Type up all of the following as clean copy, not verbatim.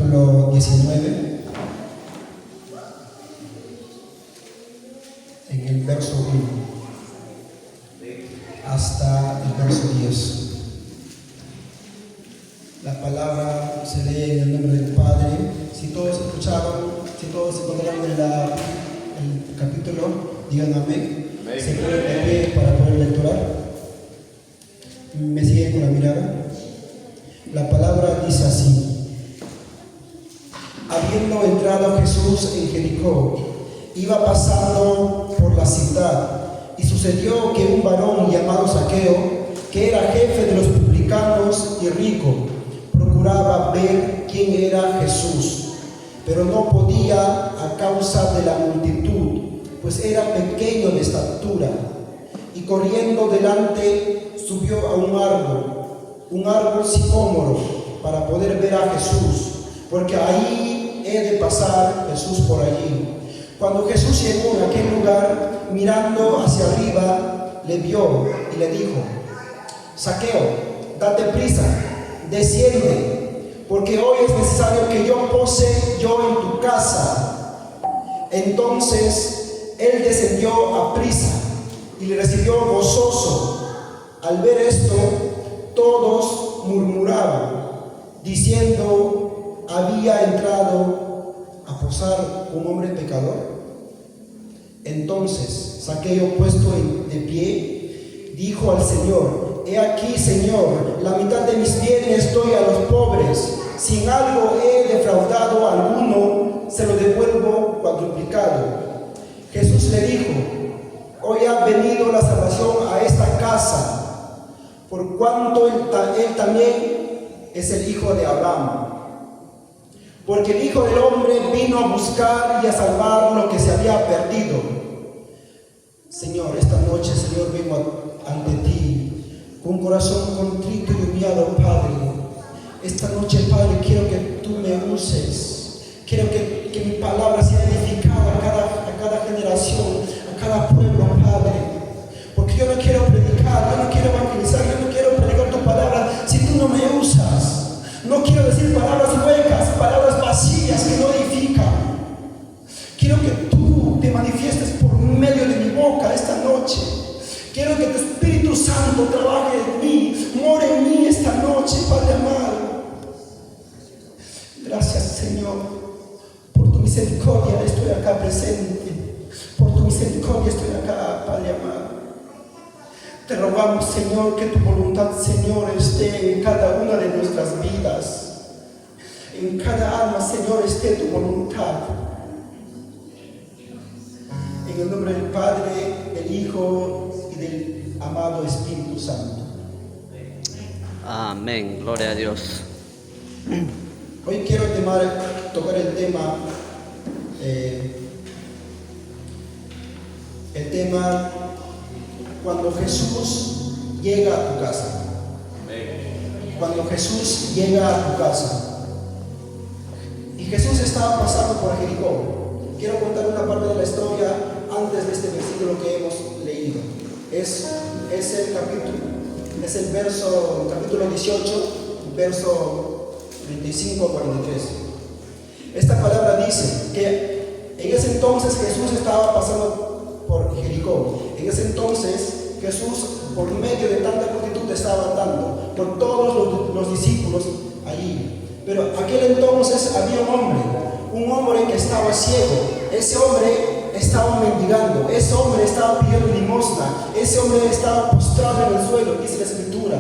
capítulo 19, en el verso 1 hasta el verso 10. La palabra se lee en el nombre del Padre. Si todos escucharon, si todos encontraron el capítulo, digan amén. Se ponen de pie para poder lecturar. Me siguen con la mirada. La palabra dice así: habiendo entrado Jesús en Jericó, iba pasando por la ciudad, y sucedió que un varón llamado Zaqueo, que era jefe de los publicanos y rico, procuraba ver quién era Jesús, pero no podía a causa de la multitud, pues era pequeño de estatura. Y corriendo delante subió a un árbol sicómoro, para poder ver a Jesús, porque ahí he de pasar Jesús por allí. Cuando Jesús llegó a aquel lugar, mirando hacia arriba, le vio y le dijo: Zaqueo, date prisa, desciende, porque hoy es necesario que yo pose en tu casa. Entonces él descendió a prisa y le recibió gozoso. Al ver esto, todos murmuraban, diciendo: ¿había entrado a posar un hombre pecador? Entonces Zaqueo, puesto de pie, dijo al Señor: he aquí, Señor, la mitad de mis bienes doy a los pobres. Si en algo he defraudado a alguno, se lo devuelvo cuadruplicado. Jesús le dijo: hoy ha venido la salvación a esta casa, por cuanto él también es el hijo de Abraham. Porque el Hijo del Hombre vino a buscar y a salvar lo que se había perdido. Señor, esta noche, Señor, vengo ante ti con un corazón contrito y humillado, Padre. Esta noche, Padre, quiero que tú me uses. Quiero que mi palabra sea edificada a cada generación, a cada pueblo, Padre. Porque yo no quiero predicar, yo no quiero evangelizar, yo no quiero predicar tu palabra si tú no me usas. No quiero decir palabras huecas, palabras vacías que no edifican. Quiero que tú te manifiestes por medio de mi boca esta noche. Quiero que tu Espíritu Santo trabaje en mí, more en mí esta noche, Padre amado. Gracias, Señor, por tu misericordia estoy acá presente. Por tu misericordia estoy acá, Padre amado. Te rogamos, Señor, que tu voluntad, Señor, esté en cada una de nuestras vidas. En cada alma, Señor, esté tu voluntad. En el nombre del Padre, del Hijo y del amado Espíritu Santo. Amén. Gloria a Dios. Hoy quiero tocar el tema cuando Jesús llega a tu casa. Cuando Jesús llega a tu casa. Y Jesús estaba pasando por Jericó. Quiero contar una parte de la historia antes de este versículo que hemos leído. Es el capítulo 18, verso 35 a 43. Esta palabra dice que en ese entonces Jesús estaba pasando por Jericó. En ese entonces Jesús, por medio de tanta multitud, estaba andando por todos los discípulos allí. Pero aquel entonces había un hombre que estaba ciego. Ese hombre estaba mendigando, ese hombre estaba pidiendo limosna, ese hombre estaba postrado en el suelo, dice la Escritura.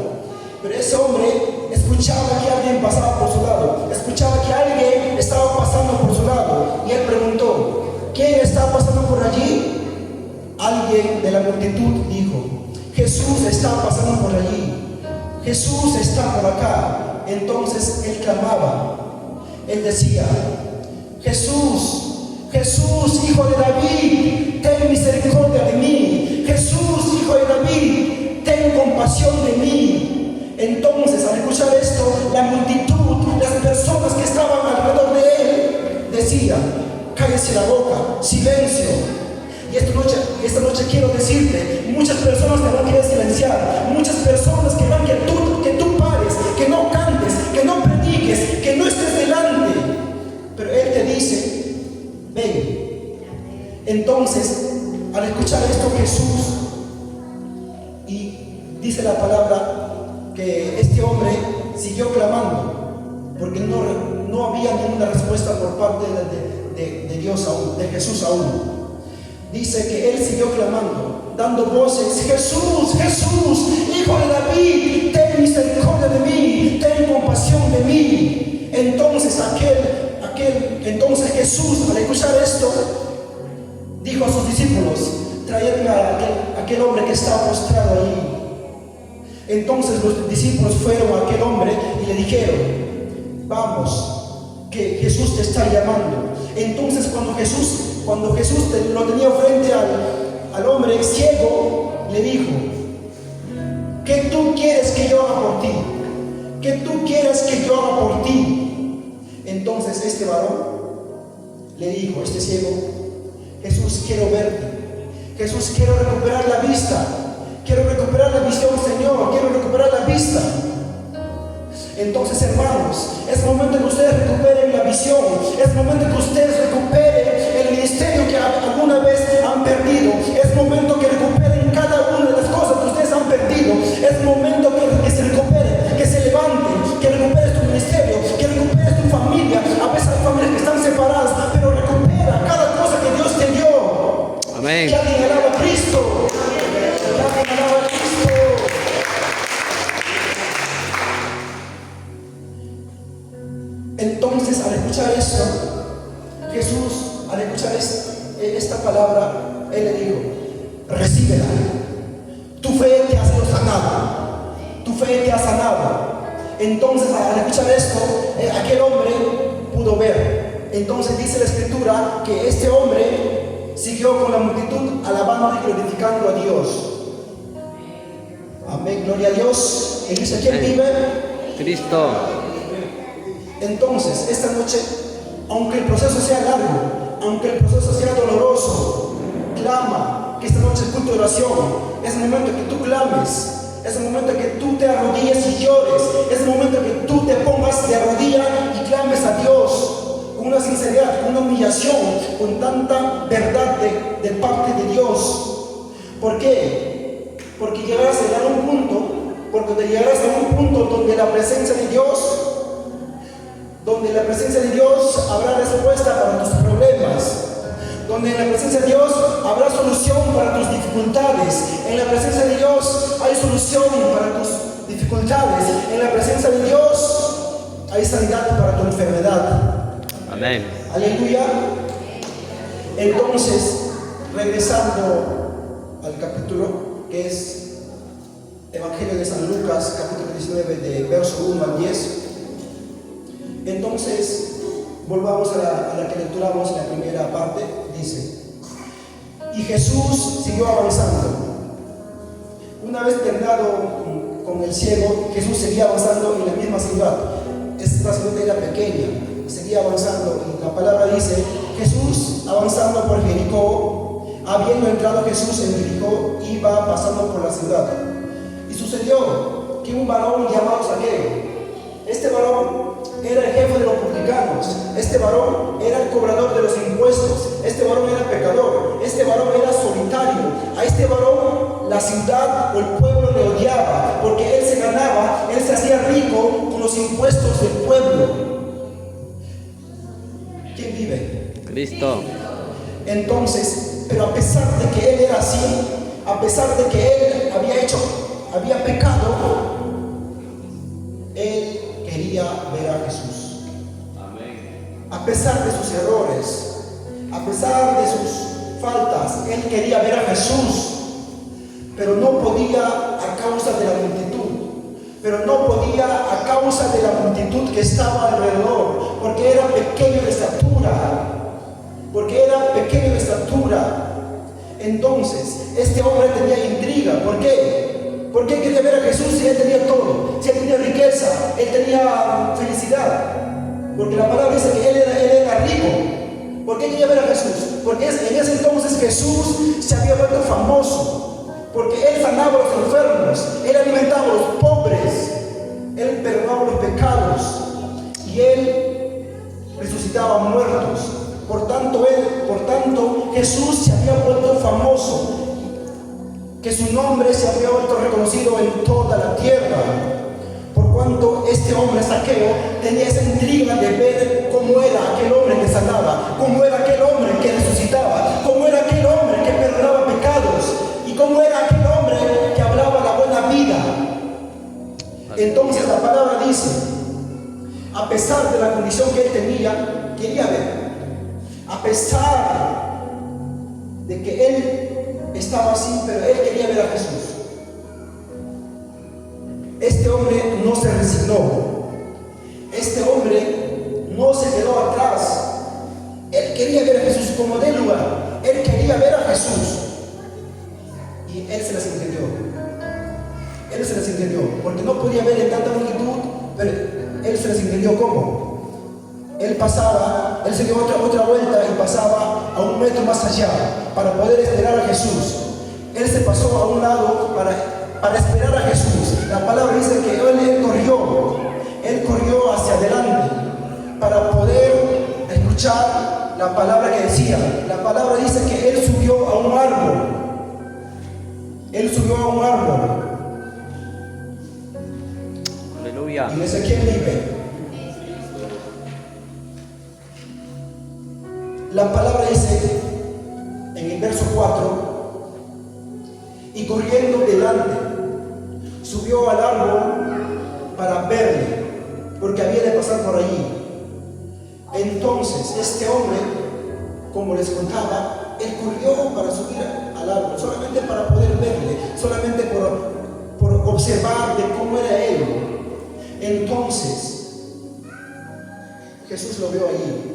Pero ese hombre escuchaba que alguien pasaba por su lado, escuchaba que alguien estaba pasando por su lado, y él preguntó: ¿quién está pasando por allí? Alguien de la multitud dijo: Jesús está pasando por allí, Jesús está por acá. Entonces él clamaba, él decía: Jesús, Jesús, Hijo de David, ten misericordia de mí. Jesús, Hijo de David, ten compasión de mí. Entonces, al escuchar esto, la multitud, las personas que estaban alrededor de él, decían: cállese la boca, silencio. Y esta noche quiero decirte, muchas personas te van a querer silenciar, muchas personas que van que tú pares, que no cantes, que no prediques, que no estés delante. Entonces, al escuchar esto, Jesús, y dice la palabra que este hombre siguió clamando, porque no había ninguna respuesta por parte de Dios aún, de Jesús aún. Dice que él siguió clamando, dando voces: Jesús, Jesús, Hijo de David, ten misericordia de mí, ten compasión de mí. Entonces entonces Jesús, al escuchar esto, dijo a sus discípulos: traedme a aquel hombre que estaba postrado allí. Entonces los discípulos fueron a aquel hombre y le dijeron: vamos, que Jesús te está llamando. Entonces cuando Jesús lo tenía frente al hombre ciego, le dijo: ¿qué tú quieres que yo haga por ti? ¿Qué tú quieres que yo haga por ti? Entonces este varón le dijo, este ciego: Jesús, quiero verte. Jesús, quiero recuperar la vista. Quiero recuperar la visión, Señor. Quiero recuperar la vista. Entonces, hermanos, es momento que ustedes recuperen la visión. Es momento que ustedes recuperen el ministerio que alguna vez han perdido. Es momento que recuperen cada una de las cosas que ustedes han perdido. Es momento que se recuperen, que se levanten, que recuperes tu ministerio, que recuperes tu familia. A veces hay familias que están separadas, pero recupera cada cosa que Dios te dio. Amén. Que alguien alaba a Cristo. Que alguien alaba a Cristo. Entonces, al escuchar esto, Jesús, al escuchar esta palabra, Él le dijo: recíbela. Tu fe te ha sido sanada. Tu fe te ha sanado. Entonces, al escuchar esto, aquel hombre pudo ver. Entonces dice la Escritura que este hombre siguió con la multitud alabando y glorificando a Dios. Amén, gloria a Dios. Iglesia, ¿quién vive? Cristo. Entonces, esta noche, aunque el proceso sea largo, aunque el proceso sea doloroso, clama, que esta noche es culto de oración. Es el momento que tú clames, es el momento que tú te arrodilles y llores, es el momento que tú te pongas de rodilla y clames a Dios con una sinceridad, con una humillación, con tanta verdad de parte de Dios. ¿Por qué? Porque llegarás a llegar a un punto donde la presencia de Dios habrá respuesta para tus problemas, donde en la presencia de Dios habrá solución para tus dificultades. En la presencia de Dios hay solución para tus dificultades. En la presencia de Dios hay sanidad para tu enfermedad. Amén. Aleluya. Entonces, regresando al capítulo que es Evangelio de San Lucas, capítulo 19, de verso 1 al 10. Entonces, volvamos a la que lecturamos en la primera parte. Dice: y Jesús siguió avanzando. Una vez terminado con el ciego, Jesús seguía avanzando en la misma ciudad. Esta ciudad era pequeña, seguía avanzando. Y la palabra dice: Jesús avanzando por Jericó. Habiendo entrado Jesús en Jericó, iba pasando por la ciudad. Y sucedió que un varón llamado Zaqueo, este varón era el jefe de los publicanos, este varón era el cobrador de los impuestos, este varón era pecador, este varón era solitario. A este varón la ciudad o el pueblo le odiaba, porque él se hacía rico con los impuestos del pueblo. ¿Quién vive? Cristo. Entonces, pero a pesar de que él era así, a pesar de que él había pecado, él quería ver a Jesús. Amén. A pesar de sus errores, a pesar de sus faltas, él quería ver a Jesús, pero no podía a causa de la multitud que estaba alrededor, porque era pequeño de estatura. Entonces, este hombre tenía intriga. ¿Por qué? ¿Por qué quería ver a Jesús si él tenía todo? Si él tenía riqueza, él tenía felicidad. Porque la palabra dice que él era rico. ¿Por qué quería ver a Jesús? Porque en ese entonces Jesús se había vuelto famoso. Porque él sanaba a los enfermos, él alimentaba a los pobres, él perdonaba los pecados y él resucitaba muertos. Por tanto, Jesús se había vuelto famoso, que su nombre se había vuelto reconocido en toda la tierra, por cuanto este hombre Zaqueo tenía esa intriga de ver cómo era aquel hombre que sanaba, cómo era aquel hombre que resucitaba, cómo era aquel hombre que perdonaba pecados y cómo era aquel hombre que hablaba la buena vida. Entonces la palabra dice, a pesar de la condición que él tenía, quería ver. A pesar de que él estaba así, pero él quería ver a Jesús. Este hombre no se resignó. Este hombre no se quedó atrás. Él quería ver a Jesús como de lugar. Él quería ver a Jesús. Y él se las entendió. Él se las entendió. Porque no podía ver en tanta multitud, pero él se las entendió cómo. Él pasaba, él se dio otra vuelta y pasaba a un metro más allá para poder esperar a Jesús. Él se pasó a un lado para esperar a Jesús. La palabra dice que él corrió hacia adelante para poder escuchar la palabra que decía. La palabra dice que él subió a un árbol. Él subió a un árbol. Aleluya. Y dice, ¿quién vive? La palabra dice en el verso 4, y corriendo delante, subió al árbol para verle, porque había de pasar por allí. Entonces este hombre, como les contaba, él corrió para subir al árbol, solamente para poder verle, solamente por observar de cómo era él. Entonces Jesús lo vio allí.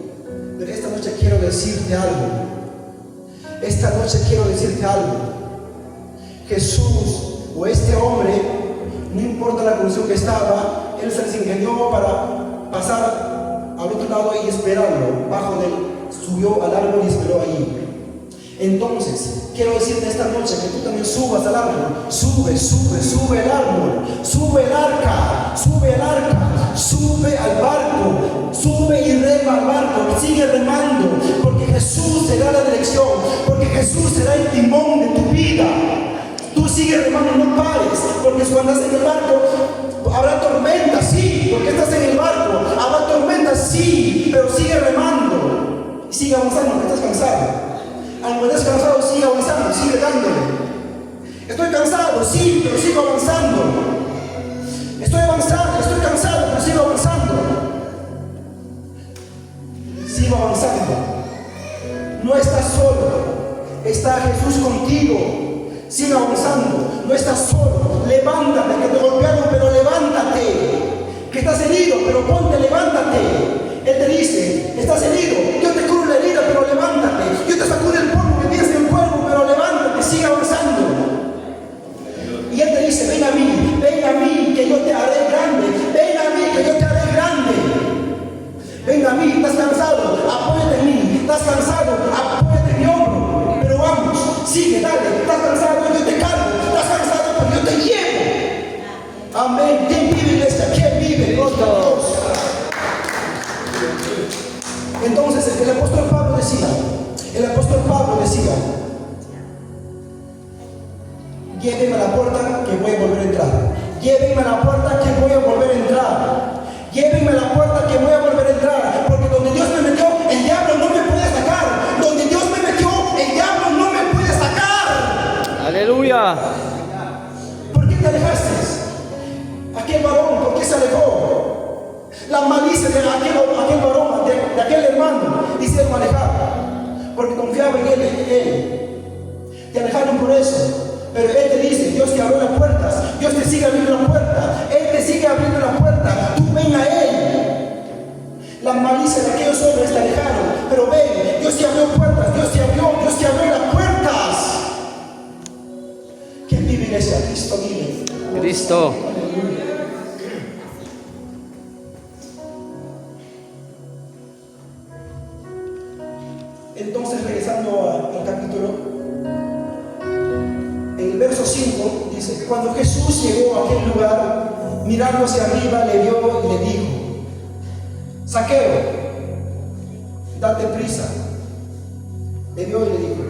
Pero esta noche quiero decirte algo. Esta noche quiero decirte algo. Jesús o este hombre, no importa la condición que estaba, él se les ingenió para pasar al otro lado y esperarlo. Subió al árbol y esperó allí. Entonces, quiero decirte esta noche que tú también subas al árbol. Sube el árbol. Sube el arca. Sube al barco. Sube y rema al barco. Sigue remando. Porque Jesús será la dirección. Porque Jesús será el timón de tu vida. Tú sigue remando, no pares. Porque cuando estás en el barco, habrá tormenta, sí. Porque estás en el barco. Habrá tormenta, sí. Pero sigue remando. Y sigue avanzando, que estás cansado. Aunque estés cansado, sigue avanzando, sigue dándole. Estoy cansado, sí, pero sigo avanzando. Estoy cansado, pero sigo avanzando. Sigo avanzando. No estás solo, está Jesús contigo. Sigue avanzando, no estás solo. Levántate, que te golpearon, pero levántate. Que estás herido, pero ponte, levántate. Él te dice, estás herido, yo te curo la herida, pero levántate. Yo te sacudo el polvo que tienes en el cuerpo, pero levántate, sigue avanzando. Y Él te dice, ven a mí, que yo te haré grande. Ven a mí, que yo te haré grande. Ven a mí, estás cansado, apóyate en mí. Estás cansado, apóyate en mi hombro. Pero vamos, sigue, dale. Estás cansado, yo te cargo. Estás cansado, pero yo te llevo. Amén. ¿Quién vive, iglesia? ¿Quién vive? Gloria a Dios. Entonces el apóstol Pablo decía, llévenme a la puerta que voy a volver a entrar. Llévenme a la puerta que voy a volver a entrar. Llévenme a la puerta que voy a volver a entrar. Porque donde Dios me metió, el diablo no me puede sacar. Donde Dios me metió, el diablo no me puede sacar. Aleluya. ¿Por qué te alejaste? Aquel varón, ¿por qué se alejó? La malicia de aquel varón, de aquel hermano, hicieron alejar, porque confiaba en él. Te alejaron por eso. Pero Él te dice, Dios te abrió las puertas, Dios te sigue abriendo la puerta, Él te sigue abriendo la puerta, tú ven a Él. La malicia de aquellos hombres te alejaron, pero ven, Dios te abrió puertas, Dios te abrió las puertas. ¿Quién vive, iglesia? Cristo vive. Cristo. Entonces, regresando al capítulo, en el verso 5 dice que cuando Jesús llegó a aquel lugar, mirando hacia arriba, le vio y le dijo: Zaqueo, date prisa, le vio y le dijo: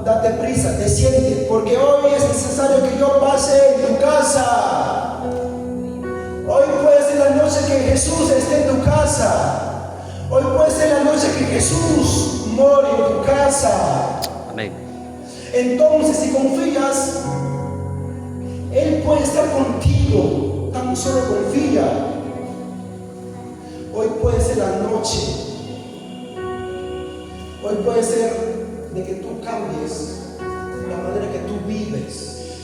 date prisa, desciende, porque hoy es necesario que yo pase en tu casa. Hoy puede ser la noche que Jesús esté en tu casa. Hoy puede ser la noche que Jesús more en tu casa. Amén. Entonces, si confías, Él puede estar contigo. Tan solo confía. Hoy puede ser la noche. Hoy puede ser de que tú cambies la manera que tú vives.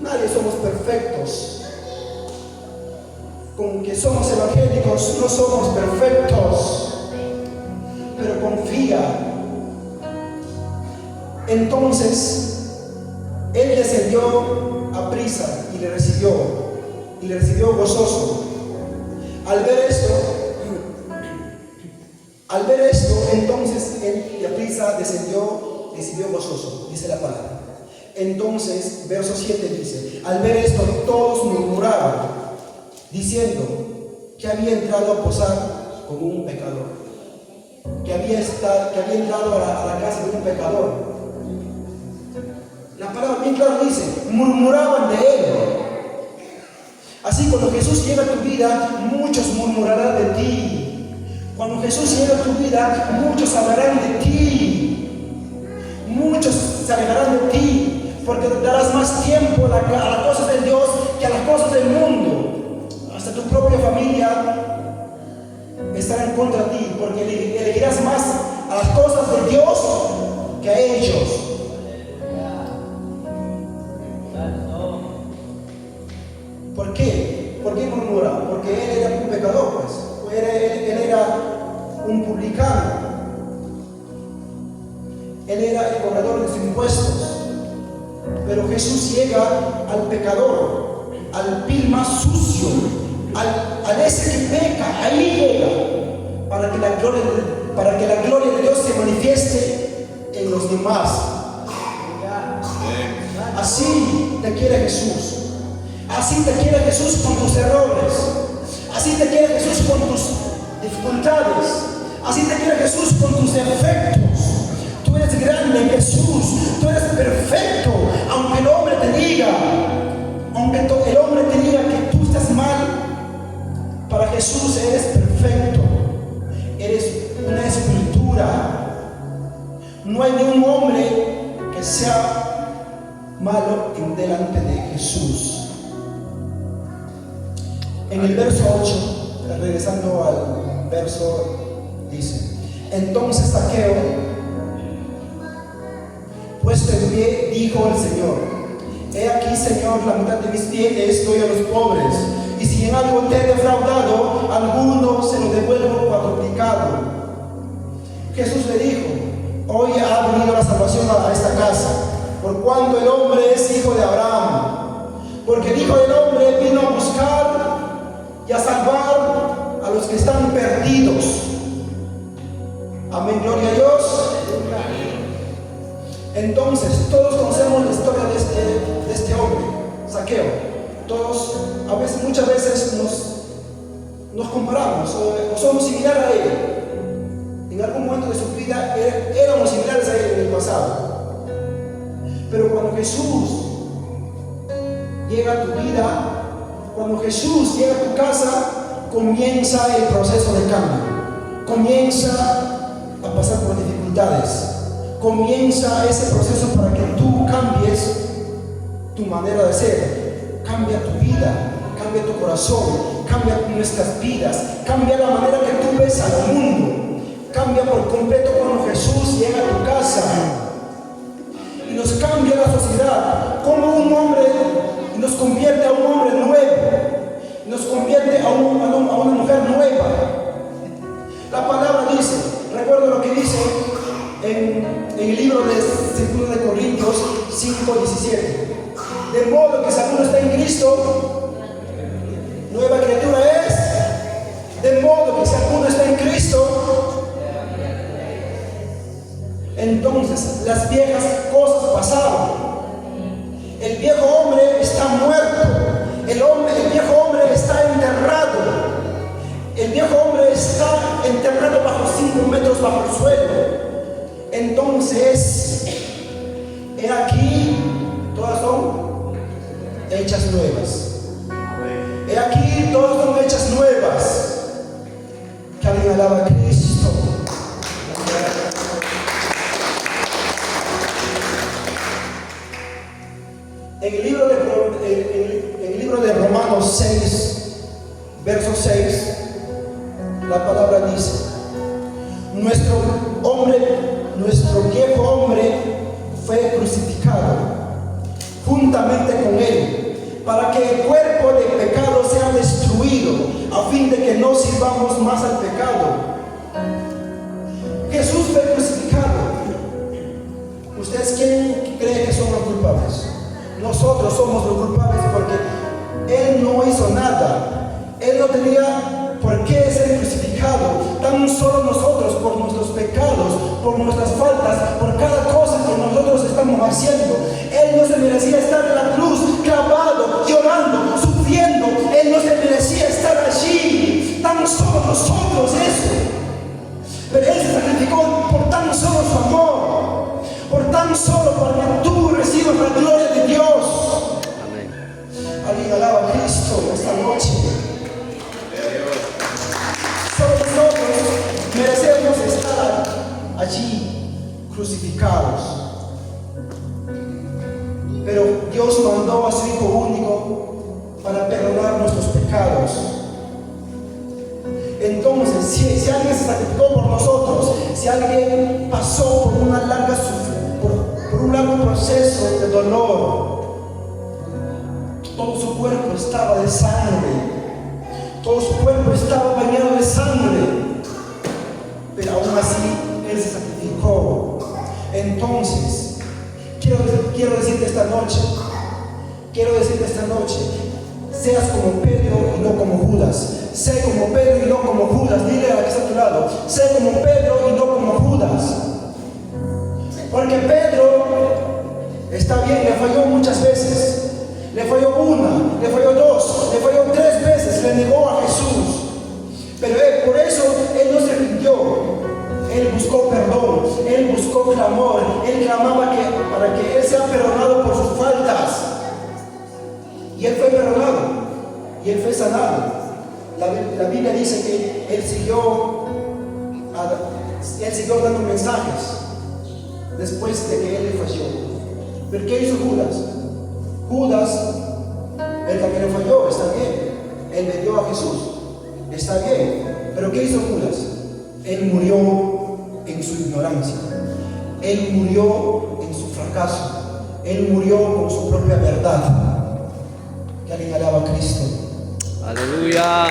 Nadie somos perfectos. Con que somos evangélicos no somos perfectos, pero confía. Entonces Él descendió a prisa y le recibió gozoso. Al ver esto, entonces Él a prisa descendió, recibió gozoso, dice la palabra. Entonces, verso 7 dice: al ver esto, todos murmuraban, diciendo que había entrado a posar con un pecador, que había entrado a la casa de un pecador. La palabra bien clara dice: murmuraban de Él. Así, cuando Jesús llega a tu vida, muchos murmurarán de ti. Cuando Jesús llega a tu vida, muchos hablarán de ti. Muchos se alejarán de ti, porque darás más tiempo a las cosas de Dios que a las cosas del mundo. Hasta tu propia familia estará en contra de ti, porque elegirás más a las cosas de Dios que a ellos. ¿Por qué? ¿Por qué murmura? Porque él era un pecador, pues. Él era un publicano. Él era el cobrador de sus impuestos. Pero Jesús llega al pecador, al vil más sucio, al ese que peca. Ahí llega, para que la gloria de Dios se manifieste en los demás. Así te quiere Jesús. Así te quiere Jesús con tus errores. Así te quiere Jesús con tus dificultades. Así te quiere Jesús con tus defectos. Tú eres grande en Jesús. Tú eres perfecto. Aunque el hombre te diga que tú estás mal, para Jesús eres perfecto. Eres una escultura. No hay ningún hombre que sea malo en delante de Jesús. En el verso 8, regresando al verso, dice: entonces Zaqueo, puesto en pie, dijo al Señor: he aquí, Señor, la mitad de mis bienes doy a los pobres, y si en algo te he defraudado, alguno se lo devuelvo cuadruplicado. Jesús le dijo: hoy ha venido la salvación a esta casa, por cuanto el hombre es hijo de Abraham, porque el Hijo del Hombre vino a buscar y a salvar a los que están perdidos. Amén, gloria a Dios. Entonces, todos conocemos la historia de este hombre, Zaqueo. Todos, muchas veces nos comparamos o somos similares a él. En algún momento de su vida éramos similares a él en el pasado. Pero cuando Jesús llega a tu vida, cuando Jesús llega a tu casa, comienza el proceso de cambio. Comienza a pasar por dificultades. Comienza ese proceso para que tú cambies tu manera de ser. Cambia tu vida, cambia tu corazón, cambia nuestras vidas, cambia la manera que tú ves al mundo. Cambia por completo cuando Jesús llega a tu casa. Y nos cambia la sociedad. Como un hombre nos convierte a un hombre nuevo, nos convierte a una mujer nueva. La palabra dice, recuerdo lo que dice en el libro de 2 de Corintios 5:17: de modo que si alguno está en Cristo, nueva criatura es. De modo que si alguno está en Cristo, entonces las viejas cosas pasaron. El viejo hombre está muerto. El viejo hombre está enterrado. El viejo hombre está enterrado bajo 5 metros bajo el suelo. entonces, he aquí, todas son hechas nuevas. He aquí, todas son hechas nuevas. Que alguien alaba a Cristo. En el libro de Romanos 6, verso 6, la palabra dice: nuestro viejo hombre fue crucificado juntamente con él, para que el cuerpo de pecado sea destruido, a fin de que no sirvamos más al pecado. Jesús fue crucificado. ¿Ustedes quién cree que son los culpables? Nosotros somos los culpables, porque Él no hizo nada. Él no tenía por qué ser crucificado. Tan solo nosotros, por nuestros pecados, por nuestras faltas, por cada cosa que nosotros estamos haciendo, Él no se merecía estar en la cruz, clavado, llorando, sufriendo. Él no se merecía estar allí. Tan solo nosotros eso. Pero Él se sacrificó por tan solo su amor, por tan solo para que tú recibas la gloria de Dios. Amén. Alguien alaba a Cristo esta noche. Solo nosotros merecemos estar allí crucificados. Pero Dios mandó a su Hijo único para perdonar nuestros pecados. Entonces, si alguien se sacrificó por nosotros, si alguien pasó por un largo proceso de dolor, todo su cuerpo estaba de sangre, todo su cuerpo estaba bañado de sangre, pero aún así Él se sacrificó. Entonces, quiero decirte esta noche, seas como Pedro y no como Judas. Sé como Pedro y no como Judas. Dile a la que está a tu lado: sé como Pedro y no como Judas. Porque Pedro, está bien, le falló muchas veces. Le falló una, le falló dos, le falló tres veces, le negó a Jesús. Pero por eso él no se rindió. Él buscó perdón, él buscó clamor, él clamaba para que él sea perdonado por sus faltas. Y él fue perdonado, y él fue sanado. La Biblia dice que él siguió dando mensajes después de que él le falló. ¿Pero qué hizo Judas? Judas, él también le falló, está bien. Él vendió a Jesús, está bien. ¿Pero qué hizo Judas? Él murió en su ignorancia. Él murió en su fracaso. Él murió con su propia verdad. Que alguien alaba a Cristo. Aleluya.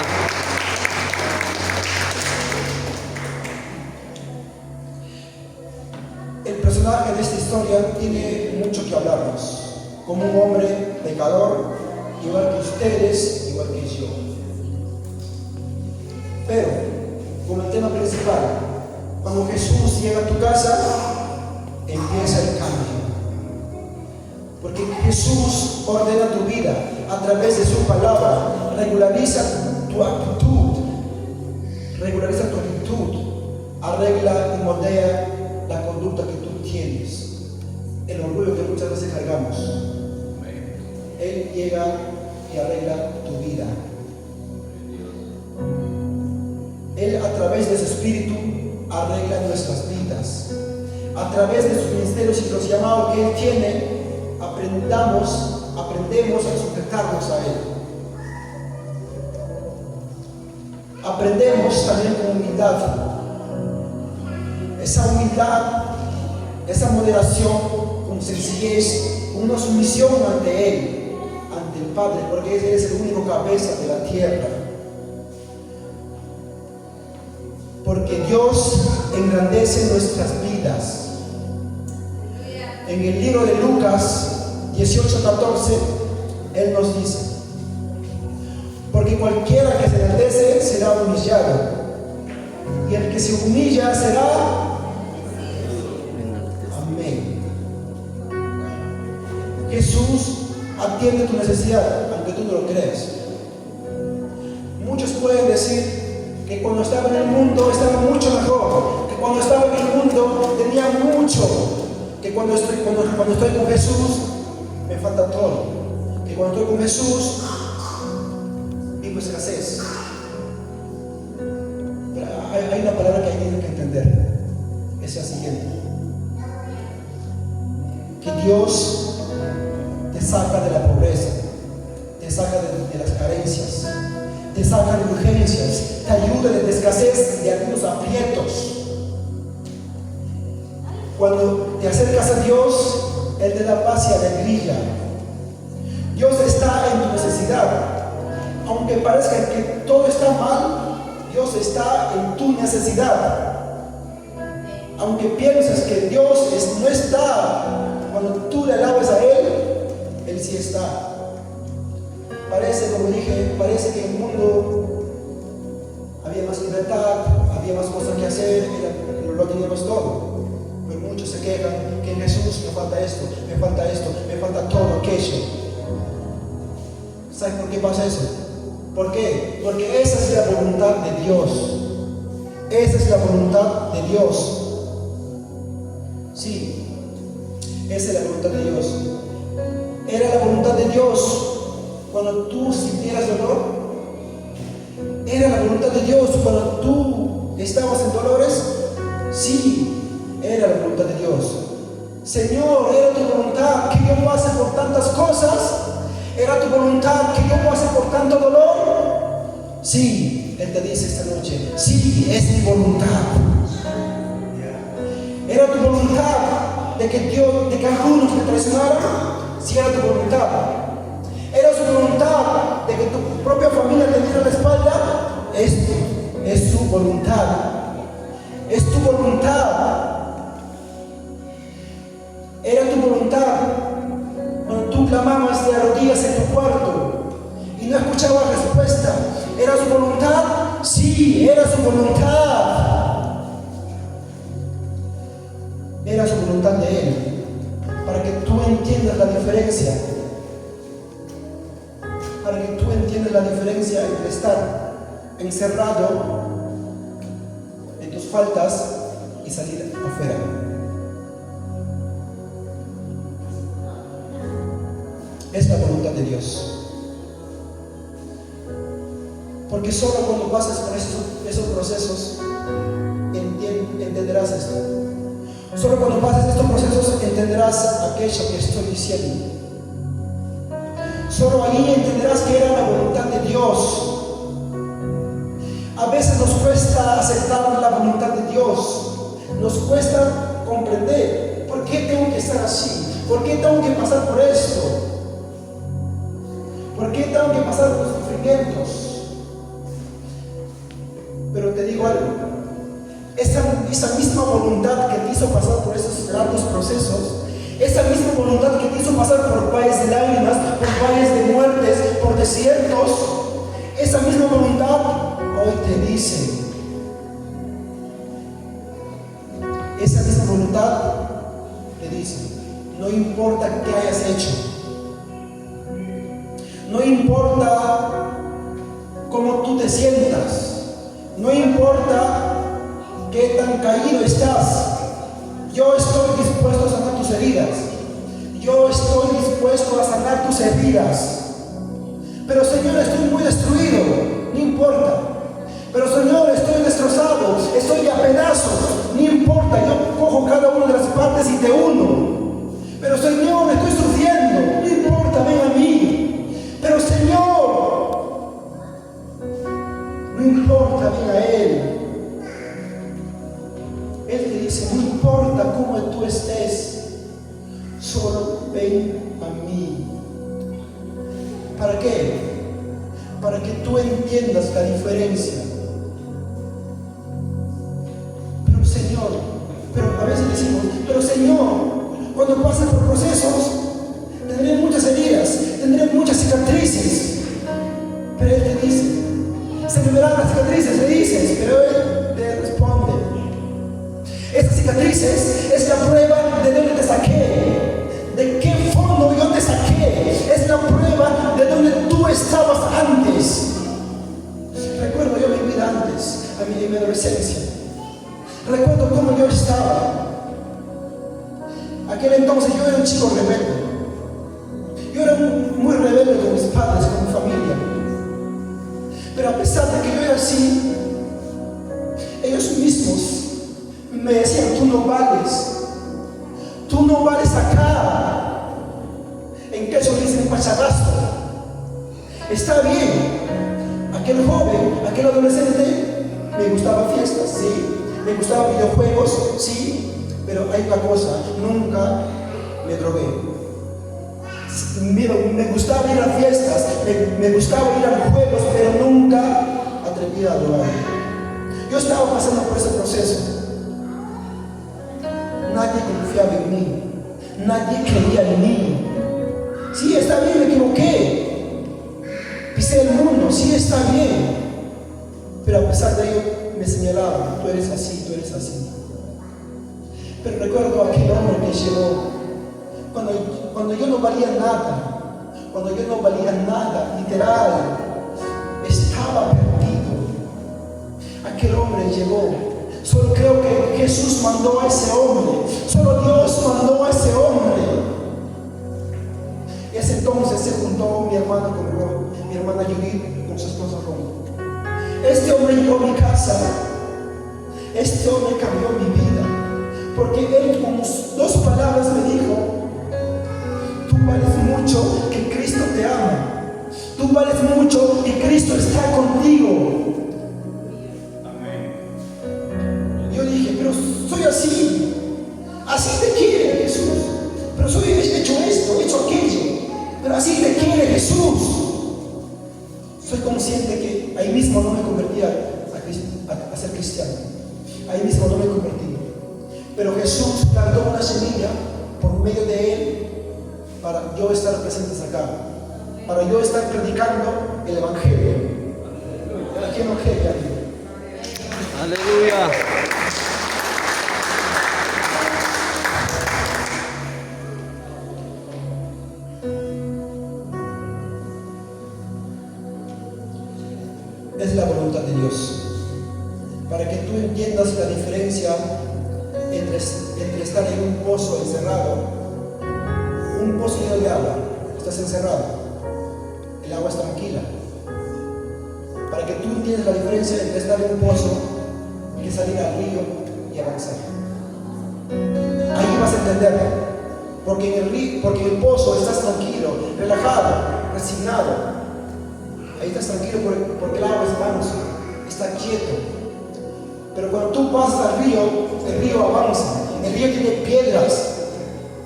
El personaje de esta historia tiene mucho que hablarnos. Como un hombre pecador, igual que ustedes, igual que yo. Pero, como el tema principal, cuando Jesús llega a tu casa, empieza el cambio. Porque Jesús ordena tu vida a través de su palabra, regulariza tu actitud, arregla y moldea la conducta que tú tienes, el orgullo que muchas veces cargamos. Él llega y arregla tu vida. Él, a través de su espíritu, arregla nuestras vidas. A través de sus ministerios y los llamados que Él tiene, aprendemos a sujetarnos a Él. Aprendemos también con humildad. Esa humildad, esa moderación, con sencillez, con una sumisión ante Él, ante el Padre, porque Él es el único cabeza de la tierra. Porque Dios engrandece nuestras vidas. En el libro de Lucas 18:14, Él nos dice: porque cualquiera que se engrandece será humillado, y el que se humilla será. Amén. Jesús atiende tu necesidad, aunque tú no lo creas. Muchos pueden decir que cuando estaba en el mundo estaba mucho mejor, que cuando estaba en el mundo tenía mucho, que cuando estoy con Jesús me falta todo, que cuando estoy con Jesús vivo escasez. Pero hay una palabra que hay que entender, es la siguiente: que Dios te saca de la pobreza, te saca de las carencias, te saca de urgencias, te ayuda de la escasez, de algunos aprietos. Cuando te acercas a Dios, Él te da paz y alegría. Dios está en tu necesidad. Aunque parezca que todo está mal, Dios está en tu necesidad. Aunque pienses que Dios no está, cuando tú le alabes a Él sí está. Parece, como dije, parece que en el mundo había más libertad, había más cosas que hacer, lo teníamos todo. Pero muchos se quejan que en Jesús me falta esto, me falta todo aquello. ¿Sabes por qué pasa eso? ¿Por qué? Porque esa es la voluntad de Dios. Esa es la voluntad de Dios. Sí, esa es la voluntad de Dios. Era la voluntad de Dios cuando tú sintieras dolor. Era la voluntad de Dios cuando tú estabas en dolores. Sí, era la voluntad de Dios. Señor, era tu voluntad que yo pase por tantas cosas. Era tu voluntad que yo pase por tanto dolor. Sí, Él te dice esta noche: sí, es mi voluntad. Era tu voluntad de que algunos me traicionaran. Sí, era tu voluntad. Era su voluntad de que tu propia familia te diera la espalda. Es su voluntad. Es tu voluntad. Era tu voluntad cuando tú clamabas de rodillas en tu cuarto y no escuchabas respuesta. ¿Era su voluntad? Sí, era su voluntad. Era su voluntad de Él, para que tú entiendas la diferencia. Para que tú entiendas la diferencia entre estar encerrado en tus faltas y salir afuera. Es la voluntad de Dios. Porque solo cuando pases por esos procesos entenderás esto. Solo cuando pases estos procesos entenderás aquello que estoy diciendo. Solo ahí entenderás que era la voluntad de Dios. A veces nos cuesta aceptar la voluntad de Dios. Nos cuesta comprender por qué tengo que estar así, por qué tengo que pasar por esto, por qué tengo que pasar por sufrimientos. Pero te digo algo: esa misma voluntad que te hizo pasar por esos largos procesos, esa misma voluntad que te hizo pasar por valles de lágrimas, por valles de muertes, por desiertos, esa misma voluntad hoy te dice, esa misma voluntad te dice: no importa qué hayas hecho, no importa cómo tú te sientas, no importa qué tan caído estás, yo estoy dispuesto a sanar tus heridas. Yo estoy dispuesto a sanar tus heridas. Pero Señor, estoy muy destruido. No importa. Pero Señor, estoy destrozado. Estoy a pedazos. No importa. Yo cojo cada una de las partes y te uno. Pero Señor, estoy sufriendo. No importa, ven a mí. Pero Señor, no importa, ven a Él. Él te dice: no importa cómo tú estés, solo ven a mí. ¿Para qué? Para que tú entiendas la diferencia. Pero Señor, a veces decimos: pero Señor, cuando pases por procesos, tendré muchas heridas, tendré muchas cicatrices. Pero Él te dice: se me verán las cicatrices, le dices, pero Él te responde: esas cicatrices es la prueba de dónde te saqué, de qué fondo yo te saqué, es la prueba de donde tú estabas antes. Recuerdo yo mi vida antes, en mi adolescencia. Recuerdo cómo yo estaba. Aquel entonces yo era un chico rebelde. Yo era muy rebelde con mis padres, con mi familia. Pero a pesar de que yo era así, ellos mismos me decían: tú no vales acá. En queso dicen pacharasto. Está bien. Aquel joven, aquel adolescente, me gustaba fiestas, sí, me gustaban videojuegos, sí, pero hay una cosa: nunca me drogué. Me gustaba ir a fiestas, me gustaba ir a juegos, pero nunca atreví a drogarme. Yo estaba pasando por ese proceso. Nadie confiaba en mí, nadie creía en mí. Sí, está bien, me equivoqué, pisé el mundo, sí, está bien, pero a pesar de ello me señalaban: tú eres así, tú eres así. Pero recuerdo a aquel hombre que llegó cuando yo no valía nada, literal, estaba perdido. Aquel hombre llegó. Solo creo que Jesús mandó a ese hombre, solo Dios mandó a ese hombre. Y ese entonces se juntó mi hermana con Ron, mi hermana Judith con su esposa Ron. Este hombre llegó a mi casa. Este hombre cambió mi vida, porque él con dos palabras me dijo: tú vales mucho, que Cristo te ama. Tú vales mucho y Cristo está contigo. Yo dije: pero soy así te quiere Jesús. Pero soy hecho esto, hecho aquello, pero así te quiere Jesús. Soy consciente que ahí mismo no me convertí a ser cristiano. Ahí mismo no me convertí. Pero Jesús plantó una semilla por medio de él para yo estar presentes acá, para yo estar predicando el Evangelio. ¿Qué Evangelio? Aleluya. Es la voluntad de Dios, para que tú entiendas la diferencia entre estar en un pozo encerrado. Un pozo lleno de agua, estás encerrado, el agua es tranquila. Para que tú entiendas la diferencia entre estar en un pozo y salir al río y avanzar. Ahí vas a entenderlo, porque en el pozo estás tranquilo, relajado, resignado. Ahí estás tranquilo porque el agua es manso, está quieto. Pero cuando tú pasas al río, el río avanza, el río tiene piedras,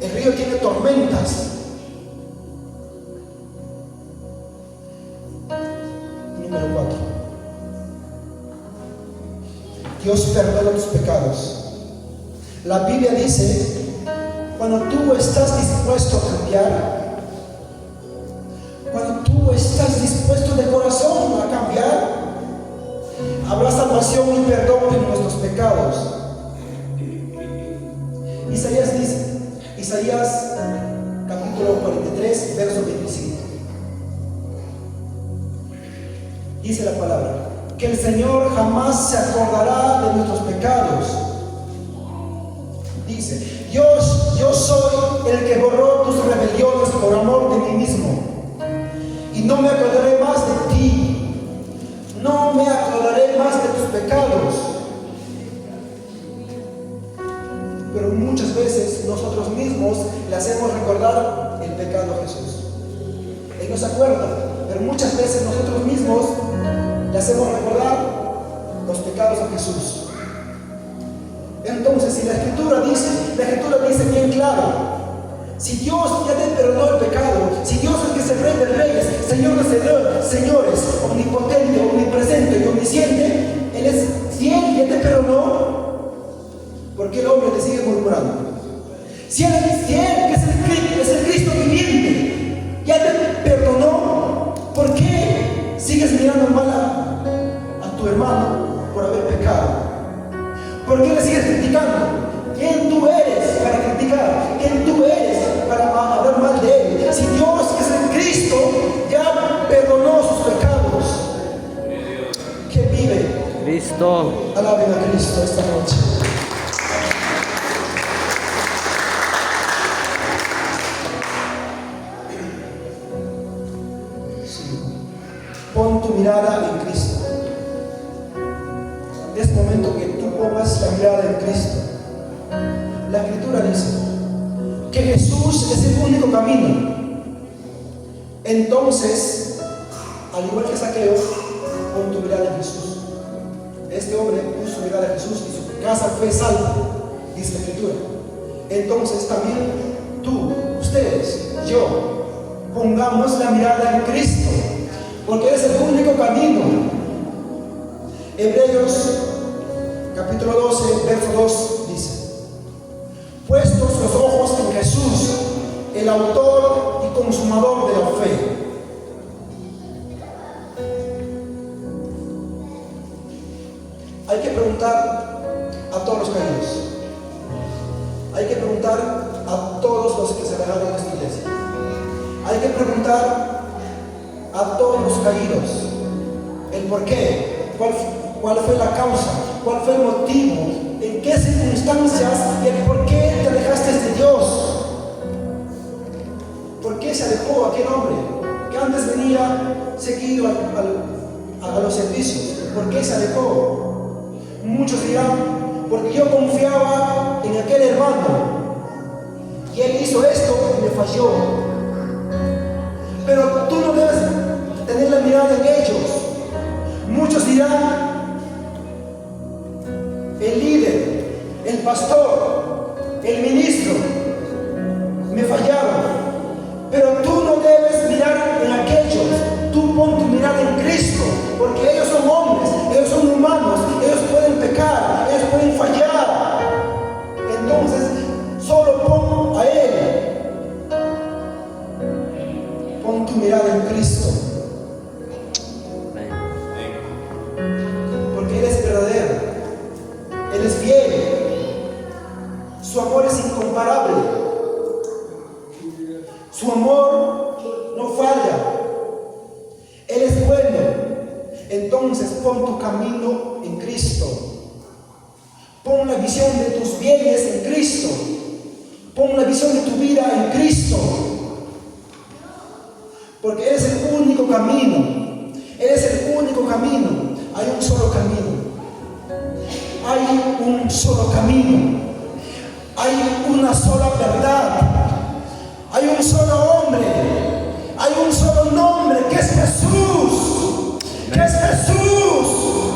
el río tiene tormentas. Número 4. Dios perdona tus pecados. La Biblia dice: cuando tú estás dispuesto a cambiar, cuando tú estás dispuesto de corazón a cambiar, habrá salvación y perdón en nuestros pecados. Isaías dice, Isaías capítulo 43, verso 25. Dice la palabra: que el Señor jamás se acordará de nuestros pecados. Dice: yo soy el que borró tus rebeliones por amor de mí mismo, y no me acordaré más de ti, no me acordaré más de tus pecados. Pero muchas veces nosotros mismos le hacemos recordar el pecado a Jesús. Él no se acuerda, pero muchas veces nosotros mismos le hacemos recordar los pecados a Jesús. Entonces, si la Escritura dice bien claro: si Dios ya te perdonó el pecado, si Dios es el que es el Rey de Reyes, Señor de Señores, omnipotente, omnipresente y omnisciente, Él es fiel y ya te perdonó, ¿por qué el hombre te sigue murmurando? Si Él es fiel, que es el Cristo viviente, ya te perdonó, ¿por qué sigues mirando mal a tu hermano por haber pecado? ¿Por qué le sigues criticando? ¿Quién tú eres para criticar? ¿Quién tú eres para hablar mal de Él? Si Dios, que es el Cristo, ya perdonó sus pecados, ¿qué vive? Cristo. Alaben a Cristo esta noche. es momento que tú pongas la mirada en Cristo. La Escritura dice que Jesús es el único camino. Entonces, al igual que Zaqueo, pon tu mirada en Jesús. Este hombre puso su mirada en Jesús y su casa fue salva, dice la Escritura. Entonces también tú, ustedes, yo, pongamos la mirada en Cristo, porque es el único camino. Hebreos capítulo 12, verso 2 dice: puestos los ojos en Jesús, el autor y consumador de la fe. Hay que preguntar a todos los caídos. Hay que preguntar a todos los que se alejaron de esta iglesia. Hay que preguntar a todos los caídos el por qué, cuál fue la causa, cuál fue el motivo, en qué circunstancias y el por qué te alejaste de Dios. ¿Por qué se alejó aquel hombre que antes venía seguido a los servicios? ¿Por qué se alejó? Muchos dirán: porque yo confiaba en aquel hermano y él hizo esto y me falló. Pero tú no debes tener la mirada en ellos. Muchos dirán: el líder, el pastor, el ministro me fallaron. Pero tú no debes mirar en aquellos. Tú pon tu mirada en Cristo, porque ellos son hombres, ellos son humanos, ellos pueden pecar, ellos pueden fallar. Entonces, solo pon a Él. Pon tu mirada en Cristo, porque Él es verdadero, Él es fiel, su amor es incomparable, su amor no falla. Él es bueno. Entonces pon tu camino en Cristo. Pon la visión de tus bienes en Cristo. Pon la visión de tu vida en Cristo. Porque Él es el único camino. Él es el único camino. Hay un solo camino. Hay un solo camino. Hay una sola verdad. Hay un solo hombre. Hay un solo nombre, que es Jesús. Que es Jesús.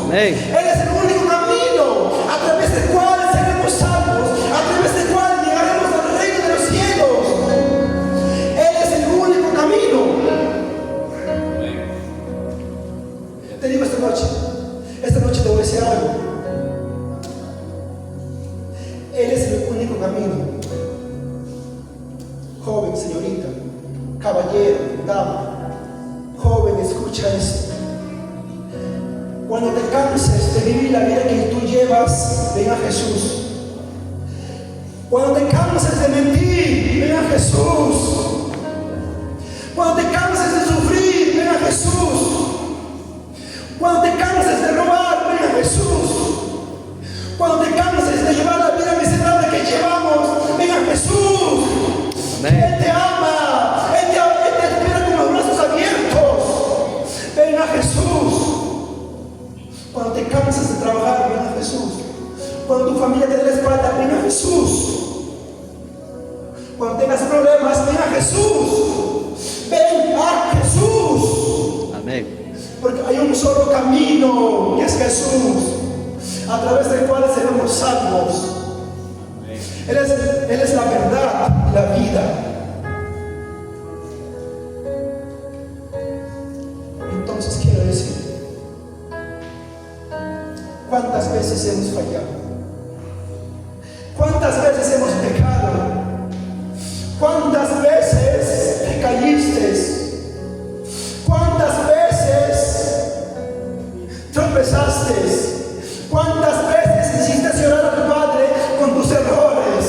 Amén. Él es el único camino a través del cual seremos salvos, a través del cual llegaremos al reino de los cielos. Él es el único camino. Te digo esta noche te voy a decir algo. Él es el único camino. Joven, señorita, caballero, dama, joven, escucha esto. Cuando te canses de vivir la vida que tú llevas, ven a Jesús. Cuando te canses de mentir, ven a Jesús. Cuando te canses de sufrir, ven a Jesús. Cuando te canses de robar, ven a Jesús. Cuando te canses de llevar la vida miserable que llevamos, ven a Jesús. Amén. Él te ama, Él te espera con los brazos abiertos. Ven a Jesús. Cuando te cansas de trabajar, ven a Jesús. Cuando tu familia te dé la espalda, ven a Jesús. Cuando tengas problemas, ven a Jesús. Ven a Jesús. Amén. Porque hay un solo camino, que es Jesús, a través del cual seremos salvos. Él es la verdad y la vida. Entonces quiero decir, ¿cuántas veces hemos fallado? ¿Cuántas veces hemos pecado? ¿Cuántas veces te caíste? ¿Cuántas veces tropezaste? ¿Cuántas veces hiciste llorar a tu Padre con tus errores?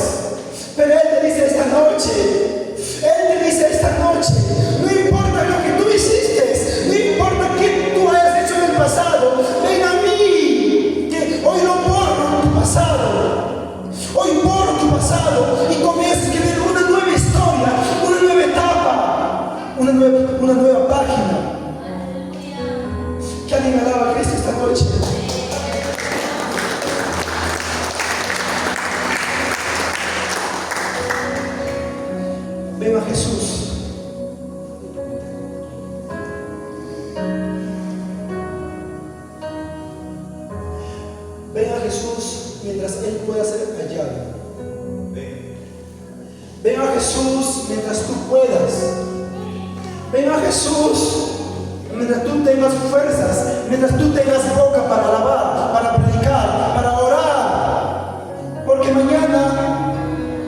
Pero Él te dice esta noche, no importa lo que tú hiciste, no importa qué tú hayas hecho en el pasado, ven a mí, que hoy no borro tu pasado, hoy borro tu pasado y comienzo a escribir una nueva historia, una nueva etapa, una nueva página. Que alguien alaba a Cristo esta noche. Ven a Jesús mientras Él pueda ser hallado. Ven a Jesús mientras tú puedas. Ven a Jesús mientras tú tengas fuerzas, mientras tú tengas boca para alabar, para predicar, para orar. Porque mañana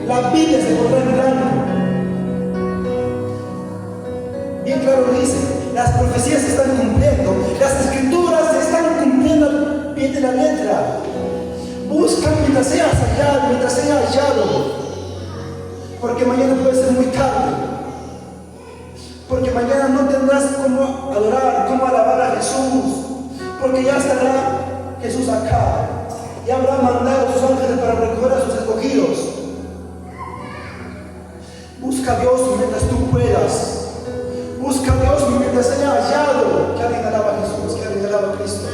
la Biblia se pondrá en blanco. Bien claro lo dice, las profecías se están cumpliendo, las escrituras se están cumpliendo al pie de la letra. Busca mientras seas hallado, mientras sea hallado. Porque mañana puede ser muy tarde. Porque mañana no tendrás cómo adorar, cómo alabar a Jesús. Porque ya estará Jesús acá. Ya habrá mandado a sus ángeles para recoger a sus escogidos. Busca a Dios mientras tú puedas. Busca a Dios mientras sea hallado. Que alguien alaba a Jesús, que alguien alaba a Cristo.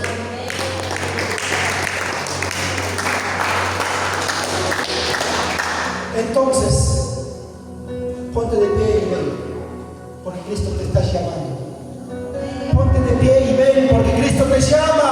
Entonces, ponte de pie y ven, porque Cristo te está llamando. Ponte de pie y ven, porque Cristo te llama.